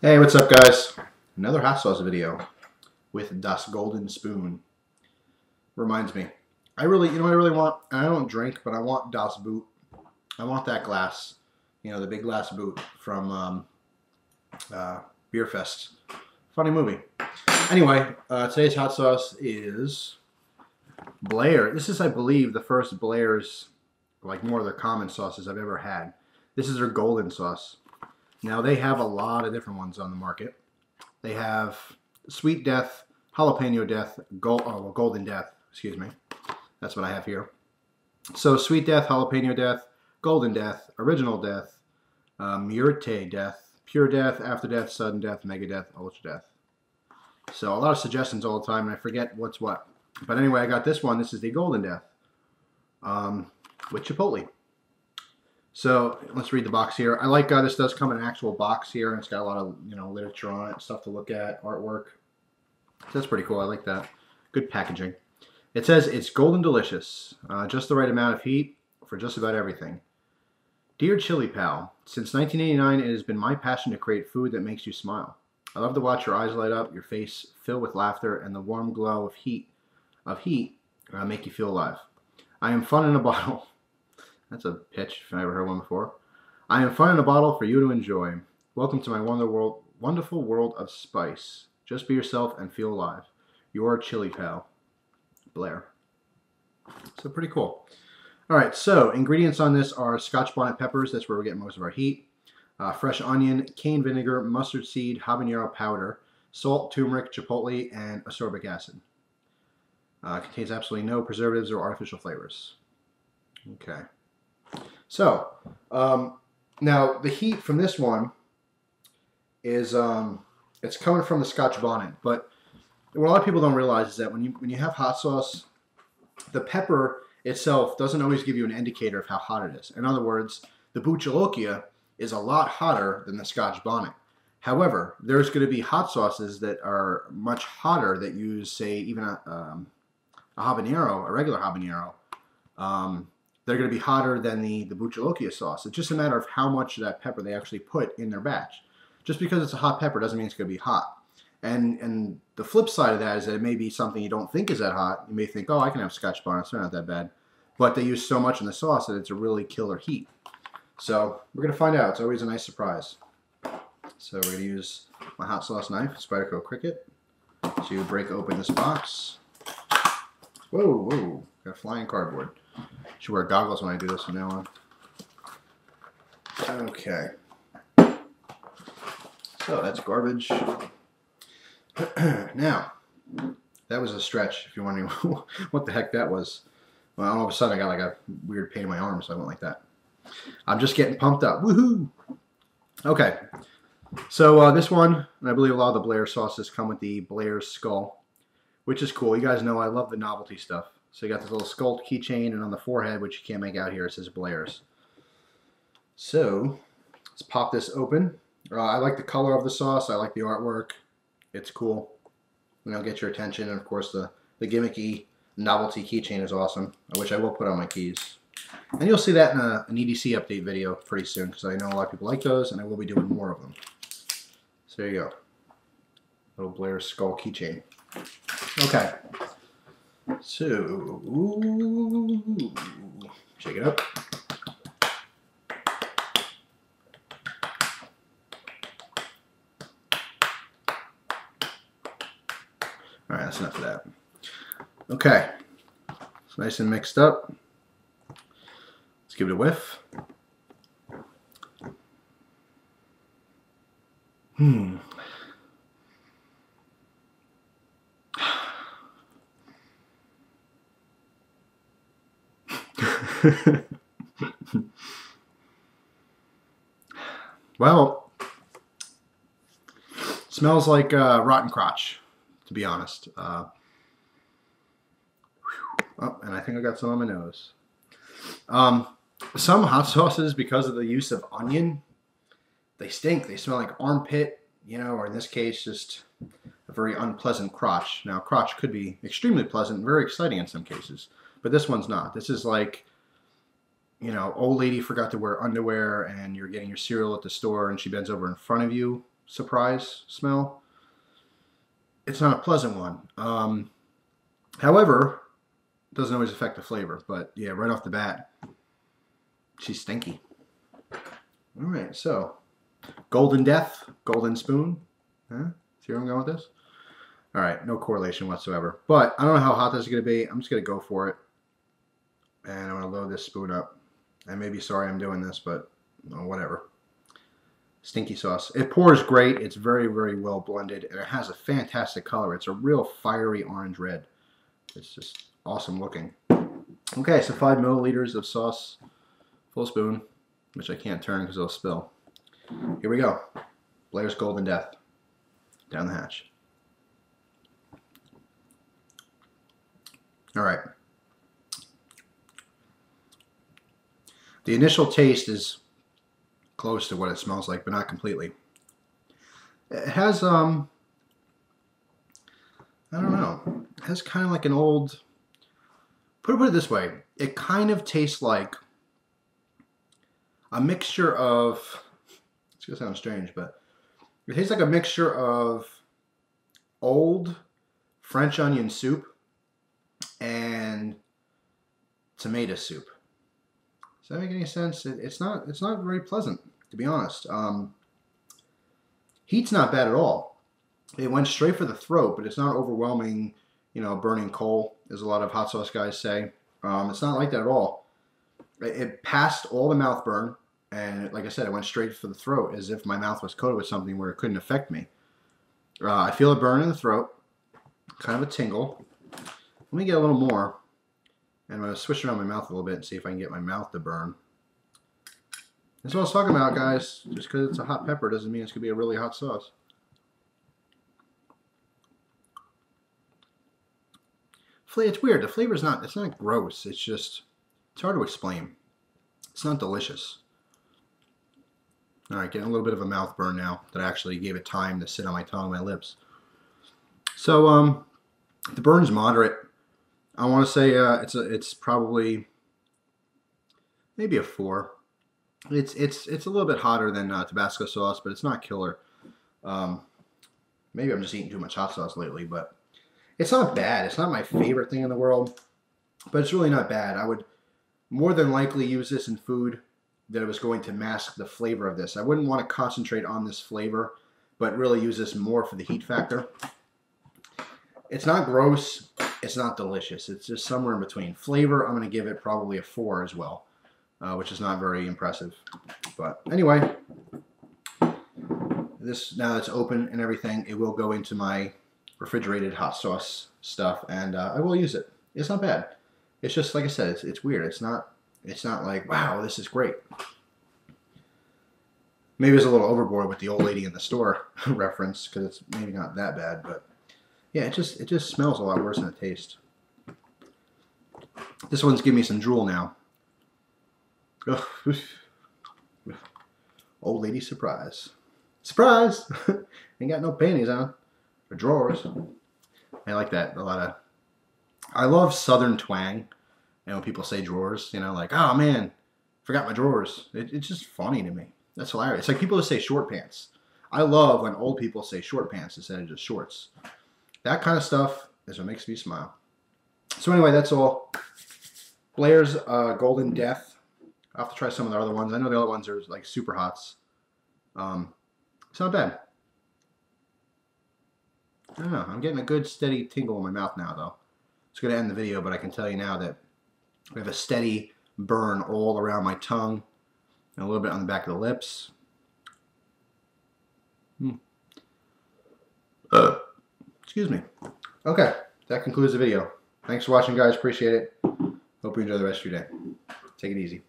Hey, what's up, guys? Another hot sauce video with Das Golden Spoon. Reminds me, I really want, and I don't drink, but I want Das Boot. I want that glass, the big glass boot from Beer Fest. Funny movie. Anyway, today's hot sauce is Blair. This is, I believe, the first Blair's, like more of their common sauces I've ever had. This is their golden sauce. Now, they have a lot of different ones on the market. They have Sweet Death, Jalapeno Death, Golden Death, excuse me. That's what I have here. So, Sweet Death, Jalapeno Death, Golden Death, Original Death, Murte Death, Pure Death, After Death, Sudden Death, Mega Death, Ultra Death. So, a lot of suggestions all the time, and I forget what's what. But anyway, I got this one. This is the Golden Death with Chipotle. So let's read the box here. I like this does come in an actual box here, and it's got a lot of literature on it, stuff to look at, artwork. So that's pretty cool. I like that. Good packaging. It says it's golden delicious, just the right amount of heat for just about everything. Dear Chili Pal, since 1989, it has been my passion to create food that makes you smile. I love to watch your eyes light up, your face fill with laughter, and the warm glow of heat make you feel alive. I am fun in a bottle. That's a pitch, if I ever heard one before. I am fun in a bottle for you to enjoy. Welcome to my wonderful world of spice. Just be yourself and feel alive. Your Chili Pal, Blair. So pretty cool. All right, so ingredients on this are Scotch bonnet peppers. That's where we get most of our heat. Fresh onion, cane vinegar, mustard seed, habanero powder, salt, turmeric, chipotle, and ascorbic acid. Contains absolutely no preservatives or artificial flavors. Okay. So, now the heat from this one is, it's coming from the Scotch bonnet, but what a lot of people don't realize is that when you have hot sauce, the pepper itself doesn't always give you an indicator of how hot it is. In other words, the Bucciolokia is a lot hotter than the Scotch bonnet. However, there's going to be hot sauces that are much hotter that use, say, even a habanero, a regular habanero. They're going to be hotter than the Bucciolokia sauce. It's just a matter of how much of that pepper they actually put in their batch. Just because it's a hot pepper doesn't mean it's going to be hot. And the flip side of that is that it may be something you don't think is that hot. You may think, oh, I can have Scotch bonnets, they're not that bad. But they use so much in the sauce that it's a really killer heat. So we're going to find out. It's always a nice surprise. So we're going to use my hot sauce knife, Spyderco Cricut, to break open this box. Whoa, whoa, got flying cardboard. Should wear goggles when I do this from now on. Okay. So that's garbage. Now, that was a stretch, if you're wondering what the heck that was. Well, all of a sudden I got like a weird pain in my arm, so I went like that. I'm just getting pumped up. Woohoo! Okay. So this one, and I believe a lot of the Blair sauces come with the Blair skull, which is cool. You guys know I love the novelty stuff. So you got this little skull keychain, and on the forehead, which you can't make out here, it says Blair's. So let's pop this open. I like the color of the sauce. I like the artwork. It's cool. Get your attention. And of course, the gimmicky novelty keychain is awesome, which I will put on my keys. And you'll see that in an EDC update video pretty soon, because I know a lot of people like those, and I will be doing more of them. So there you go. Little Blair skull keychain. Okay. So, shake it up. All right, that's enough of that. Okay, it's nice and mixed up. Let's give it a whiff. Well, smells like rotten crotch, to be honest. Oh, and I think I got some on my nose. Some hot sauces, because of the use of onion, they stink. They smell like armpit, or in this case, just a very unpleasant crotch. Now, crotch could be extremely pleasant and very exciting in some cases, but this one's not. This is like, old lady forgot to wear underwear and you're getting your cereal at the store and she bends over in front of you surprise smell. It's not a pleasant one. However, it doesn't always affect the flavor. But yeah, right off the bat, she's stinky. All right, so Golden Death, Golden Spoon. Huh? See where I'm going with this? All right, no correlation whatsoever. But I don't know how hot this is going to be. I'm just going to go for it. And I'm going to load this spoon up. I may be sorry I'm doing this, but whatever. Stinky sauce. It pours great. It's very, very well blended. And it has a fantastic color. It's a real fiery orange red. It's just awesome looking. Okay, so 5 milliliters of sauce. Full spoon. Which I can't turn because it'll spill. Here we go. Blair's Golden Death. Down the hatch. All right. The initial taste is close to what it smells like, but not completely. It has, I don't know. It has kind of like an old, put it this way. It kind of tastes like a mixture of, it's going to sound strange, but it tastes like a mixture of old French onion soup and tomato soup. Does that make any sense? It's not very pleasant, to be honest. Heat's not bad at all. It went straight for the throat, but it's not overwhelming, you know, burning coal, as a lot of hot sauce guys say. It's not like that at all. It passed all the mouth burn, and like I said, it went straight for the throat, as if my mouth was coated with something where it couldn't affect me. I feel a burn in the throat, kind of a tingle. Let me get a little more, and I'm going to switch around my mouth a little bit and see if I can get my mouth to burn. That's what I was talking about, guys. Just because it's a hot pepper doesn't mean it's going to be a really hot sauce. It's weird. The flavor's not, it's not gross. It's just, it's hard to explain. It's not delicious. All right, getting a little bit of a mouth burn now that I actually gave it time to sit on my tongue and my lips. So, the burn's moderate. I want to say it's probably maybe a 4. It's a little bit hotter than Tabasco sauce, but it's not killer. Maybe I'm just eating too much hot sauce lately, but it's not bad. It's not my favorite thing in the world, but it's really not bad. I would more than likely use this in food that was going to mask the flavor of this. I wouldn't want to concentrate on this flavor, but really use this more for the heat factor. It's not gross. It's not delicious. It's just somewhere in between. Flavor, I'm going to give it probably a 4 as well, which is not very impressive. But anyway, this, now that it's open and everything, it will go into my refrigerated hot sauce stuff, and I will use it. It's not bad. It's just, like I said, it's weird. It's not like, wow, this is great. Maybe it's a little overboard with the old lady in the store reference, because it's maybe not that bad, but yeah, it just smells a lot worse than it tastes. This one's giving me some drool now. Ugh. Old lady surprise. Surprise! Ain't got no panties on. Or drawers. I like that a lot of. I love southern twang. And when people say drawers, you know, like, oh man, forgot my drawers. It's just funny to me. That's hilarious. It's like people that say short pants. I love when old people say short pants instead of just shorts. That kind of stuff is what makes me smile. So anyway, that's all. Blair's Golden Death. I'll have to try some of the other ones. I know the other ones are like super hots. It's not bad. I don't know. I'm getting a good steady tingle in my mouth now, though. It's going to end the video, but I can tell you now that I have a steady burn all around my tongue and a little bit on the back of the lips. Excuse me. Okay, that concludes the video. Thanks for watching, guys. Appreciate it. Hope you enjoy the rest of your day. Take it easy.